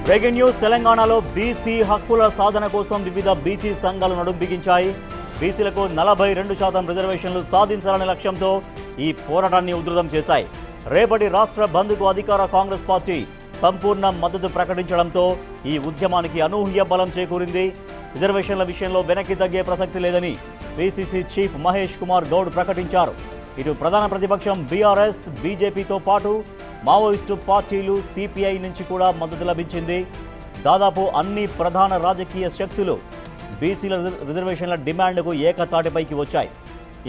Breaking news తెలంగాణలో BC హక్కుల సాధన కోసం వివిధ బీసీ సంఘాలు నడుం బిగించాయి. బీసీలకు 42% రిజర్వేషన్లు సాధించాలనే లక్ష్యంతో ఈ పోరాటాన్ని ఉధృతం చేశాయి. రేపటి రాష్ట్ర బంద్కు అధికార కాంగ్రెస్ పార్టీ సంపూర్ణ మద్దతు ప్రకటించడంతో ఈ ఉద్యమానికి అనూహ్య బలం చేకూరింది. రిజర్వేషన్ల విషయంలో వెనక్కి తగ్గే ప్రసక్తి లేదని పీసీసీ చీఫ్ మహేష్ కుమార్ గౌడ్ ప్రకటించారు. ఇటు ప్రధాన ప్రతిపక్షం బీఆర్ఎస్, బీజేపీతో పాటు మావోయిస్టు పార్టీలు, సిపిఐ నుంచి కూడా మద్దతు లభించింది. దాదాపు అన్ని ప్రధాన రాజకీయ శక్తులు బీసీల రిజర్వేషన్ల డిమాండ్కు ఏకతాటిపైకి వచ్చాయి.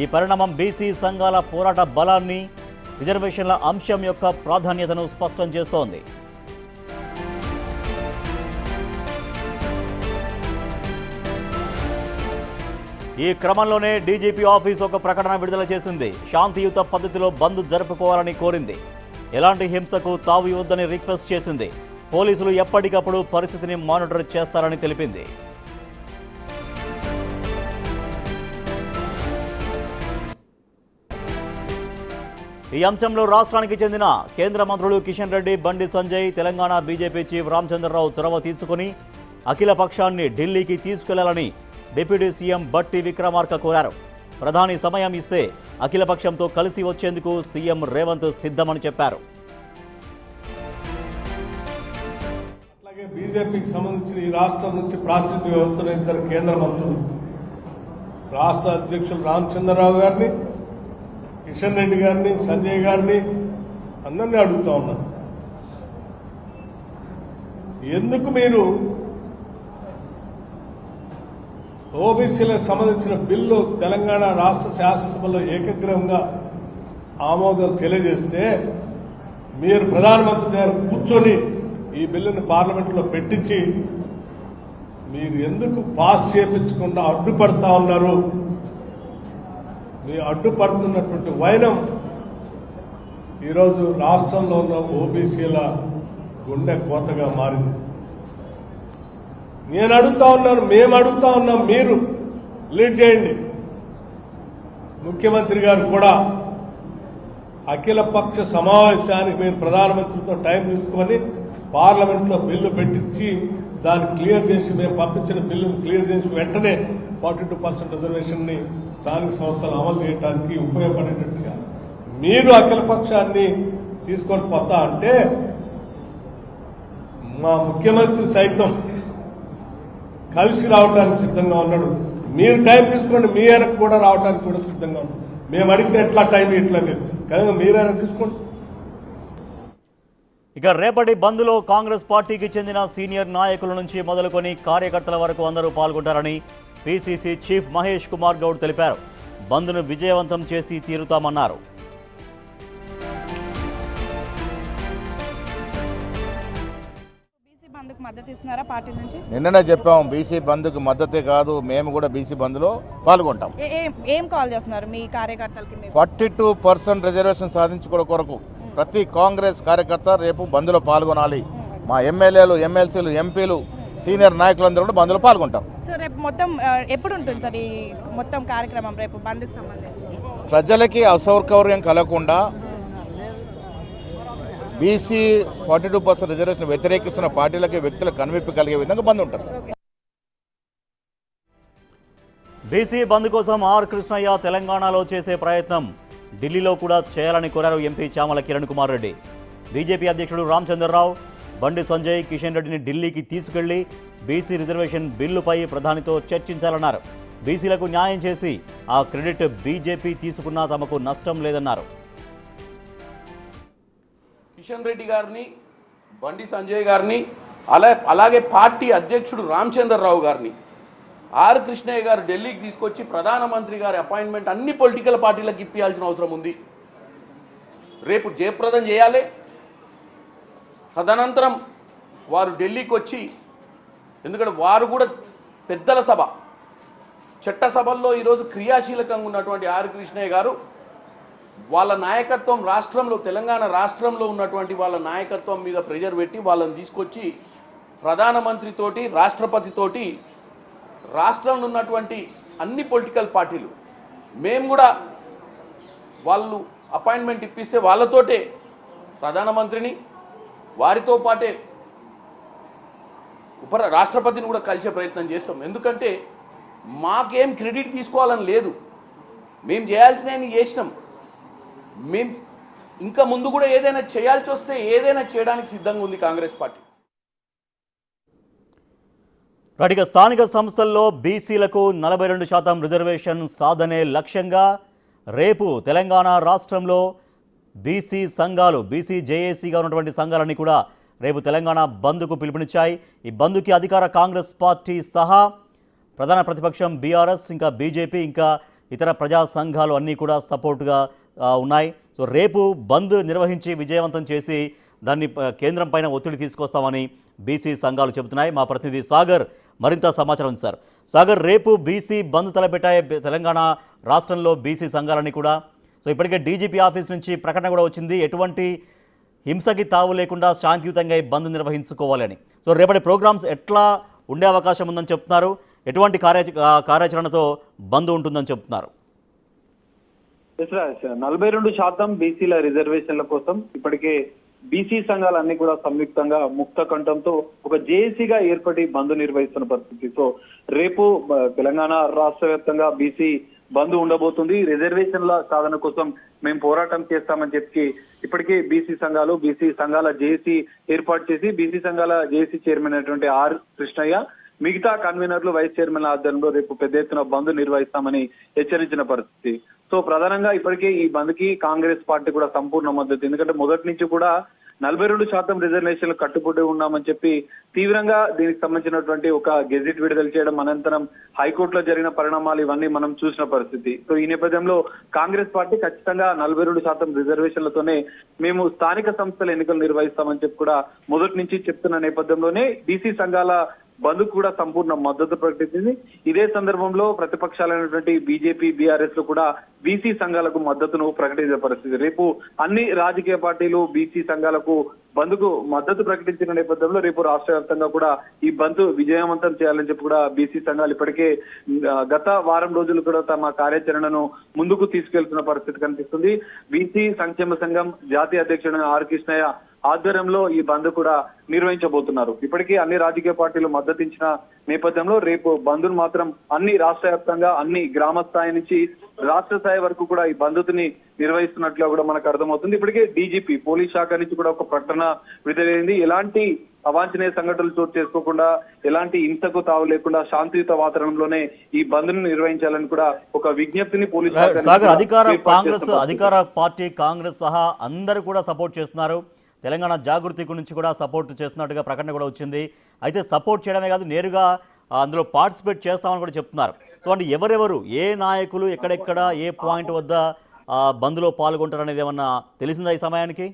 ఈ పరిణామం బీసీ సంఘాల పోరాట బలాన్ని, రిజర్వేషన్ల అంశం యొక్క ప్రాధాన్యతను స్పష్టం చేస్తోంది. ఈ క్రమంలోనే డీజీపీ ఆఫీస్ ఒక ప్రకటన విడుదల చేసింది. శాంతియుత పద్ధతిలో బంద్ జరుపుకోవాలని కోరింది. ఎలాంటి హింసకు తావు ఇవ్వద్దని రిక్వెస్ట్ చేసింది. పోలీసులు ఎప్పటికప్పుడు పరిస్థితిని మానిటర్ చేస్తారని తెలిపింది. ఈ అంశంలో రాష్ట్రానికి చెందిన కేంద్ర మంత్రులు కిషన్ రెడ్డి, బండి సంజయ్, తెలంగాణ బీజేపీ చీఫ్ రామచంద్రరావు చొరవ తీసుకుని అఖిల పక్షాన్ని ఢిల్లీకి తీసుకెళ్లాలని డిప్యూటీ సీఎం బట్టి విక్రమార్క కోరారు. ప్రధాని సమయం ఇస్తే అఖిలపక్షంతో కలిసి వచ్చేందుకు సీఎం రేవంత్ సిద్ధమని చెప్పారు. అట్లాగే బీజేపీకి సంబంధించిన ఈ రాష్ట్రం నుంచి ప్రాతినిధ్య వ్యవస్థలో ఇద్దరు కేంద్ర మంత్రులు, రాష్ట్ర అధ్యక్షులు రామచంద్రరావు గారిని, కిషన్ రెడ్డి గారిని, సంజయ్ గారిని అందరినీ అడుగుతా ఉన్నారు, ఎందుకు మీరు ఓబీసీలకు సంబంధించిన బిల్లు తెలంగాణ రాష్ట్ర శాసనసభలో ఏకగ్రీవంగా ఆమోదం తెలియజేస్తే మీరు ప్రధానమంత్రి దగ్గర కూర్చొని ఈ బిల్లుని పార్లమెంట్లో పెట్టించి మీరు ఎందుకు పాస్ చేయించకుండా అడ్డుపడతా ఉన్నారు? మీ అడ్డుపడుతున్నటువంటి వైనం ఈరోజు రాష్ట్రంలో ఉన్న ఓబీసీల గుండె కోతగా మారింది. నేను అడుగుతా ఉన్నాను, మేము అడుగుతా ఉన్నాం, మీరు లీడ్ చేయండి. ముఖ్యమంత్రి గారు కూడా అఖిల పక్ష సమావేశానికి మీరు ప్రధానమంత్రితో టైం తీసుకొని పార్లమెంట్లో బిల్లు పెట్టించి దాన్ని క్లియర్ చేసి, మేము పంపించిన బిల్లును క్లియర్ చేసి వెంటనే 42% రిజర్వేషన్ ని స్థానిక సంస్థలు అమలు చేయడానికి ఉపయోగపడేటట్టుగా మీరు అఖిల పక్షాన్ని తీసుకొని పోతా అంటే మా ముఖ్యమంత్రి సైతం కలిసి రావడానికి సిద్ధంగా ఉన్నాడు. మీరు టైం తీసుకోండి, మీ ఆయనకు కూడా రావడానికి కూడా సిద్ధంగా ఉన్నాడు. మేము అడిగితే ఎట్లా టైం ఇట్లా మీరు కనుక మీరైనా తీసుకోండి. ఇక రేపటి బంద్లో కాంగ్రెస్ పార్టీకి చెందిన సీనియర్ నాయకుల నుంచి మొదలుకొని కార్యకర్తల వరకు అందరూ పాల్గొంటారని పీసీసీ చీఫ్ మహేష్ కుమార్ గౌడ్ తెలిపారు. బంద్ను విజయవంతం చేసి తీరుతామన్నారు. మద్దతు ఇస్తున్నారా పార్టీ నుంచి? నిన్ననే చెప్పాం, బీసీ బంద్కు మద్దతే కాదు, మేము కూడా బీసీ బంద్లో పాల్గొంటాం. ఏం కాల్ చేస్తున్నారు మీ కార్యకర్తలకి? 42% రిజర్వేషన్ సాధించుకోవడం కొరకు ప్రతి కాంగ్రెస్ కార్యకర్త రేపు బంద్లో పాల్గొనాలి. మా ఎమ్మెల్యేలు, ఎమ్మెల్సీలు, ఎంపీలు, సీనియర్ నాయకులందరూ కూడా బంద్లో పాల్గొంటాం. సో రేపు మొత్తం ఎప్పుడు ఉంటుంది సార్ ఈ మొత్తం కార్యక్రమం రేపు బంద్కు సంబంధించి? ప్రజలకి అసౌకర్యం కలగకుండా బీసీ 42% రిజర్వేషన్ వ్యతిరేకిస్తున్న పార్టీలకి, వ్యక్తులకు కనువిప్పు కలిగే విధంగా బంద్ ఉంటుంది. బీసీ బంద్ కోసం ఆర్ కృష్ణయ్య తెలంగాణలో చేసే ప్రయత్నం ఢిల్లీలో కూడా చేయాలని కోరారు ఎంపీ చామల కిరణ్ కుమార్ రెడ్డి. బీజేపీ అధ్యక్షుడు రామచంద్రరావు, బండి సంజయ్, కిషన్ రెడ్డిని ఢిల్లీకి తీసుకెళ్లి బీసీ రిజర్వేషన్ బిల్లుపై ప్రధానితో చర్చించాలన్నారు. బీసీలకు న్యాయం చేసి ఆ క్రెడిట్ బీజేపీ తీసుకున్నా తమకు నష్టం లేదన్నారు. కిషన్ రెడ్డి గారిని, బండి సంజయ్ గారిని, అలాగే పార్టీ అధ్యక్షుడు రామచంద్రరావు గారిని ఆర్ కృష్ణయ్య గారు ఢిల్లీకి తీసుకొచ్చి ప్రధానమంత్రి గారి అపాయింట్మెంట్ అన్ని పొలిటికల్ పార్టీలకు ఇప్పించాల్సిన అవసరం ఉంది. రేపు జయప్రదం చేయాలి. తదనంతరం వారు ఢిల్లీకి వచ్చి, ఎందుకంటే వారు కూడా పెద్దల సభ, చట్టసభల్లో ఈరోజు క్రియాశీలకంగా ఉన్నటువంటి ఆర్ కృష్ణయ్య గారు వాళ్ళ నాయకత్వం రాష్ట్రంలో, తెలంగాణ రాష్ట్రంలో ఉన్నటువంటి వాళ్ళ నాయకత్వం మీద ప్రెజర్ పెట్టి వాళ్ళని తీసుకొచ్చి ప్రధానమంత్రితోటి, రాష్ట్రపతితోటి, రాష్ట్రంలో ఉన్నటువంటి అన్ని పొలిటికల్ పార్టీలు, మేము కూడా వాళ్ళు అపాయింట్మెంట్ ఇప్పిస్తే వాళ్ళతోటే ప్రధానమంత్రిని, వారితో పాటే రాష్ట్రపతిని కూడా కలిసే ప్రయత్నం చేస్తాం. ఎందుకంటే మాకేం క్రెడిట్ తీసుకోవాలని లేదు, మేము చేయాల్సినవి చేసినాం. మేము ఇంకా ముందు కూడా ఏదైనా చేయాల్సి వస్తే ఏదైనా చేయడానికి సిద్ధంగా ఉంది కాంగ్రెస్ పార్టీ. ఇక స్థానిక సంస్థల్లో బీసీలకు 42% రిజర్వేషన్ సాధనే లక్ష్యంగా రేపు తెలంగాణ రాష్ట్రంలో బీసీ సంఘాలు, బీసీ జేఏసీగా ఉన్నటువంటి సంఘాలన్నీ కూడా రేపు తెలంగాణ బంద్కు పిలుపునిచ్చాయి. ఈ బంద్కి అధికార కాంగ్రెస్ పార్టీ సహా ప్రధాన ప్రతిపక్షం బీఆర్ఎస్, ఇంకా బీజేపీ, ఇంకా ఇతర ప్రజా సంఘాలు అన్నీ కూడా సపోర్టుగా ఉన్నాయి. సో రేపు బంద్ నిర్వహించి విజయవంతం చేసి దాన్ని కేంద్రం పైన ఒత్తిడి తీసుకొస్తామని బీసీ సంఘాలు చెబుతున్నాయి. మా ప్రతినిధి సాగర్ మరింత సమాచారం ఉంది. సాగర్, రేపు బీసీ బంద్ తలపెట్టాయి తెలంగాణ రాష్ట్రంలో బీసీ సంఘాలన్నీ కూడా. సో ఇప్పటికే డీజీపీ ఆఫీస్ నుంచి ప్రకటన కూడా వచ్చింది, ఎటువంటి హింసకి తావు లేకుండా శాంతియుతంగా ఈ బంద్ నిర్వహించుకోవాలని. సో రేపటి ప్రోగ్రామ్స్ ఎట్లా ఉండే అవకాశం ఉందని చెప్తున్నారు, ఎటువంటి కార్యాచరణతో బంద్ ఉంటుందని చెప్తున్నారు? 42% బీసీల రిజర్వేషన్ల కోసం ఇప్పటికే బీసీ సంఘాలన్నీ కూడా సంయుక్తంగా ముక్త కంఠంతో ఒక జేఏసీగా ఏర్పడి బంద్ నిర్వహిస్తున్న పరిస్థితి. సో రేపు తెలంగాణ రాష్ట్ర వ్యాప్తంగా బీసీ బంద్ ఉండబోతుంది. రిజర్వేషన్ల సాధన కోసం మేము పోరాటం చేస్తామని చెప్పి ఇప్పటికే బీసీ సంఘాల జేఏసీ ఏర్పాటు చేసి బీసీ సంఘాల జేఏసీ చైర్మన్ అయినటువంటి ఆర్ కృష్ణయ్య, మిగతా కన్వీనర్లు, వైస్ చైర్మన్ ఆధ్వర్యంలో రేపు పెద్ద ఎత్తున బంద్ నిర్వహిస్తామని హెచ్చరించిన పరిస్థితి. సో ప్రధానంగా ఇప్పటికే ఈ బంద్ కి కాంగ్రెస్ పార్టీ కూడా సంపూర్ణ మద్దతు. ఎందుకంటే మొదటి నుంచి కూడా 42% రిజర్వేషన్లు కట్టుబడి ఉన్నామని చెప్పి తీవ్రంగా దీనికి సంబంధించినటువంటి ఒక గెజిట్ విడుదల చేయడం, అనంతరం హైకోర్టులో జరిగిన పరిణామాలు ఇవన్నీ మనం చూసిన పరిస్థితి. సో ఈ నేపథ్యంలో కాంగ్రెస్ పార్టీ ఖచ్చితంగా 42% రిజర్వేషన్లతోనే మేము స్థానిక సంస్థల ఎన్నికలు నిర్వహిస్తామని చెప్పి కూడా మొదటి నుంచి చెప్తున్న నేపథ్యంలోనే బీసీ సంఘాల బంద్ కూడా సంపూర్ణ మద్దతు ప్రకటించింది. ఇదే సందర్భంలో ప్రతిపక్షాలైనటువంటి బీజేపీ, బీఆర్ఎస్ లో కూడా బీసీ సంఘాలకు మద్దతును ప్రకటించే పరిస్థితి. రేపు అన్ని రాజకీయ పార్టీలు బీసీ సంఘాలకు బంద్కు మద్దతు ప్రకటించిన నేపథ్యంలో రేపు రాష్ట్ర వ్యాప్తంగా కూడా ఈ బంద్ విజయవంతం చేయాలని చెప్పి కూడా బీసీ సంఘాలు ఇప్పటికే గత వారం రోజులు కూడా తమ కార్యాచరణను ముందుకు తీసుకెళ్తున్న పరిస్థితి కనిపిస్తుంది. బీసీ సంక్షేమ సంఘం జాతీయ అధ్యక్షుడు ఆర్ కృష్ణయ్య ఆధ్వర్యంలో ఈ బంద్ కూడా నిర్వహించబోతున్నారు. ఇప్పటికే అన్ని రాజకీయ పార్టీలు మద్దతించిన నేపథ్యంలో రేపు బంద్ను మాత్రం అన్ని రాష్ట్ర వ్యాప్తంగా అన్ని గ్రామ స్థాయి నుంచి రాష్ట్ర స్థాయి వరకు కూడా ఈ బంద్ని నిర్వహిస్తున్నట్లు కూడా మనకు అర్థమవుతుంది. ఇప్పటికే డీజీపీ పోలీస్ శాఖ నుంచి కూడా ఒక ప్రకటన విడుదలైంది. ఎలాంటి అవాంఛనీయ సంఘటనలు చోటు చేసుకోకుండా, ఎలాంటి హింసకు తావు లేకుండా శాంతియుత వాతావరణంలోనే ఈ బంద్ను నిర్వహించాలని కూడా ఒక విజ్ఞప్తిని పోలీస్ సాగర్, అధికార పార్టీ కాంగ్రెస్ సహా అందరూ కూడా సపోర్ట్ చేస్తున్నారు. తెలంగాణ జాగృతి నుంచి కూడా సపోర్ట్ చేస్తున్నట్టుగా ప్రకటన కూడా వచ్చింది. అయితే సపోర్ట్ చేయడమే కాదు, నేరుగా అందులో పార్టిసిపేట్ చేస్తామని కూడా చెప్తున్నారు. సో అంటే ఎవరెవరు, ఏ నాయకులు ఎక్కడెక్కడ ఏ పాయింట్ వద్ద బంద్లో పాల్గొంటారు అనేది ఏమన్నా తెలిసిందా ఈ సమయానికి?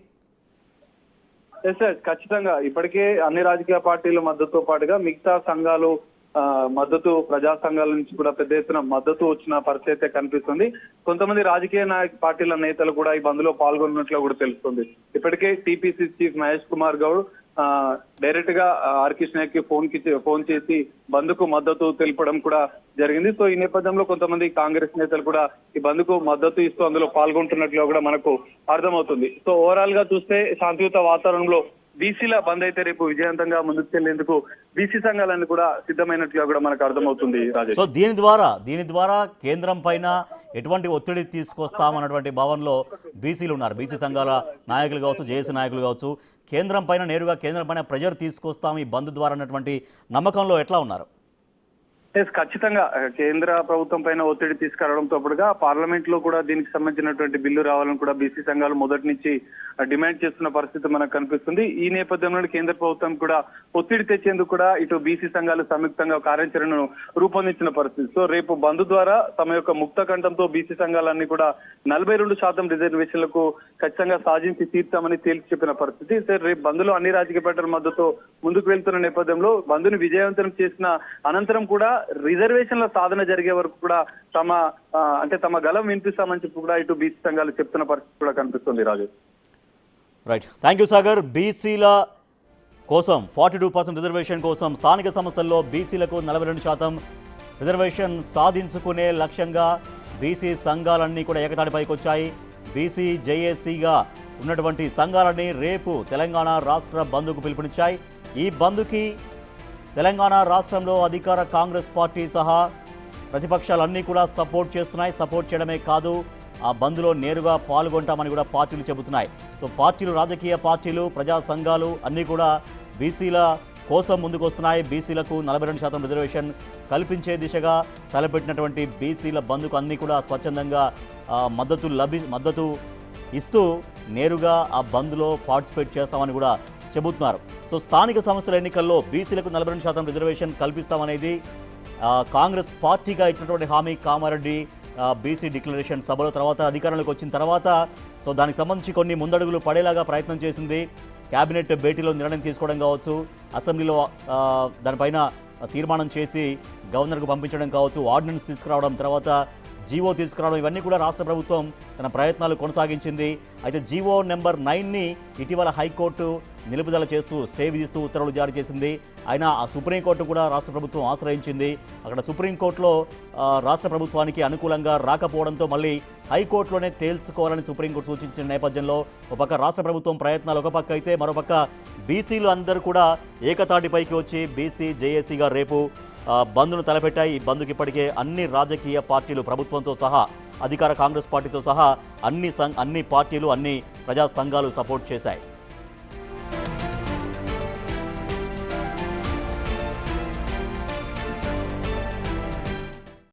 ఖచ్చితంగా ఇప్పటికే అన్ని రాజకీయ పార్టీల మద్దతుతో పాటుగా మిగతా సంఘాలు మద్దతు, ప్రజా సంఘాల నుంచి కూడా పెద్ద ఎత్తున మద్దతు వచ్చిన పరిస్థితి అయితే కనిపిస్తుంది. కొంతమంది రాజకీయ పార్టీల నేతలు కూడా ఈ బంద్లో పాల్గొన్నట్లు కూడా తెలుస్తుంది. ఇప్పటికే TPC chief Mahesh Kumar Goud direct గా ఆర్ కృష్ణయ్యకి ఫోన్ చేసి బంద్కు మద్దతు తెలపడం కూడా జరిగింది. సో ఈ నేపథ్యంలో కొంతమంది కాంగ్రెస్ నేతలు కూడా ఈ బంద్కు మద్దతు ఇస్తూ అందులో పాల్గొంటున్నట్లు కూడా మనకు అర్థమవుతుంది. సో ఓవరాల్ గా చూస్తే శాంతియుత వాతావరణంలో బీసీల బంద్ అయితే రేపు విజయవంతంగా ముందుకు వెళ్లేందుకు బీసీ సంఘాలన్నీ కూడా సిద్ధమైనట్లుగా కూడా మనకు అర్థమవుతుంది రాజేష్. సో దీని ద్వారా కేంద్రం పైన ఎటువంటి ఒత్తిడి తీసుకొస్తామన్నటువంటి భావనలో బీసీలు ఉన్నారు. బీసీ సంఘాల నాయకులు కావచ్చు, జేఏసీ నాయకులు కావచ్చు, కేంద్రం పైన ప్రెజర్ తీసుకొస్తాం ఈ బంద్ ద్వారా అన్నటువంటి నమ్మకంలో ఎట్లా ఉన్నారు? ఖచ్చితంగా కేంద్ర ప్రభుత్వం పైన ఒత్తిడి తీసుకురావడంతో పాటుగా పార్లమెంట్ లో కూడా దీనికి సంబంధించినటువంటి బిల్లు రావాలని కూడా బీసీ సంఘాలు మొదటి నుంచి డిమాండ్ చేస్తున్న పరిస్థితి మనకు కనిపిస్తుంది. ఈ నేపథ్యంలో కేంద్ర ప్రభుత్వం కూడా ఒత్తిడి తెచ్చేందుకు కూడా ఇటు బీసీ సంఘాలు సంయుక్తంగా కార్యాచరణను రూపొందించిన పరిస్థితి. సో రేపు బంద్ ద్వారా తమ యొక్క ముక్త కంఠంతో బీసీ సంఘాలన్నీ కూడా 42% రిజర్వేషన్లకు ఖచ్చితంగా సాధించి తీర్చామని తేల్చి చెప్పిన పరిస్థితి. రేపు బంద్లో అన్ని రాజకీయ పార్టీల మద్దతు ముందుకు వెళ్తున్న నేపథ్యంలో బంద్ను విజయవంతం చేసిన అనంతరం కూడా రిజర్వేషన్ల సాధన జరిగే వరకు కూడా తమ గలం వినిపిస్తామని చెప్పి కూడా ఇటు బీసీ సంఘాలు చెప్తున్న పరిస్థితి కూడా కనిపిస్తుంది Raju. Right, thank you Sagar. బీసీల కోసం 42% రిజర్వేషన్ కోసం స్థానిక సంస్థల్లో బీసీలకు 42% రిజర్వేషన్ సాధించుకునే లక్ష్యంగా బీసీ సంఘాలన్నీ కూడా ఏకతాటిపైకి వచ్చాయి. బీసీ జేఏసీగా ఉన్నటువంటి సంఘాలన్నీ రేపు తెలంగాణ రాష్ట్ర బంద్కు పిలుపునిచ్చాయి. ఈ బంద్కి తెలంగాణ రాష్ట్రంలో అధికార కాంగ్రెస్ పార్టీ సహా ప్రతిపక్షాలన్నీ కూడా సపోర్ట్ చేస్తున్నాయి. సపోర్ట్ చేయడమే కాదు, ఆ బంద్లో నేరుగా పాల్గొంటామని కూడా పార్టీలు చెబుతున్నాయి. సో పార్టీలు, రాజకీయ పార్టీలు, ప్రజా సంఘాలు అన్నీ కూడా బీసీల కోసం ముందుకు వస్తున్నాయి. బీసీలకు 42% రిజర్వేషన్ కల్పించే దిశగా తలపెట్టినటువంటి బీసీల బంద్కు అన్నీ కూడా స్వచ్ఛందంగా మద్దతు ఇస్తూ నేరుగా ఆ బంద్లో పార్టిసిపేట్ చేస్తామని కూడా చెబుతున్నారు. సో స్థానిక సంస్థల ఎన్నికల్లో బీసీలకు 42% రిజర్వేషన్ కల్పిస్తామనేది కాంగ్రెస్ పార్టీగా ఇచ్చినటువంటి హామీ. కామారెడ్డి బీసీ డిక్లరేషన్ సభలో తర్వాత అధికారంలోకి వచ్చిన తర్వాత సో దానికి సంబంధించి కొన్ని ముందడుగులు పడేలాగా ప్రయత్నం చేసింది. క్యాబినెట్ భేటీలో నిర్ణయం తీసుకోవడం కావచ్చు, అసెంబ్లీలో దానిపైన తీర్మానం చేసి గవర్నర్కు పంపించడం కావచ్చు, ఆర్డినెన్స్ తీసుకురావడం, తర్వాత జీవో తీసుకురావడం, ఇవన్నీ కూడా రాష్ట్ర ప్రభుత్వం తన ప్రయత్నాలు కొనసాగించింది. అయితే జీవో నెంబర్ 9ని ఇటీవల హైకోర్టు నిలుపుదల చేస్తూ స్టే విధిస్తూ ఉత్తర్వులు జారీ చేసింది. అయినా ఆ సుప్రీంకోర్టు కూడా రాష్ట్ర ప్రభుత్వం ఆశ్రయించింది. అక్కడ సుప్రీంకోర్టులో రాష్ట్ర ప్రభుత్వానికి అనుకూలంగా రాకపోవడంతో మళ్ళీ హైకోర్టులోనే తేల్చుకోవాలని సుప్రీంకోర్టు సూచించిన నేపథ్యంలో ఒక పక్క రాష్ట్ర ప్రభుత్వం ప్రయత్నాలు ఒక పక్క అయితే, మరోపక్క బీసీలు అందరూ కూడా ఏకతాటిపైకి వచ్చి బీసీ జేఏసీగా రేపు బంద్ను తలపెట్టాయి. ఈ బంద్కి ఇప్పటికే అన్ని రాజకీయ పార్టీలు, ప్రభుత్వంతో సహా అధికార కాంగ్రెస్ పార్టీతో సహా అన్ని పార్టీలు, అన్ని ప్రజా సంఘాలు సపోర్ట్ చేశాయి.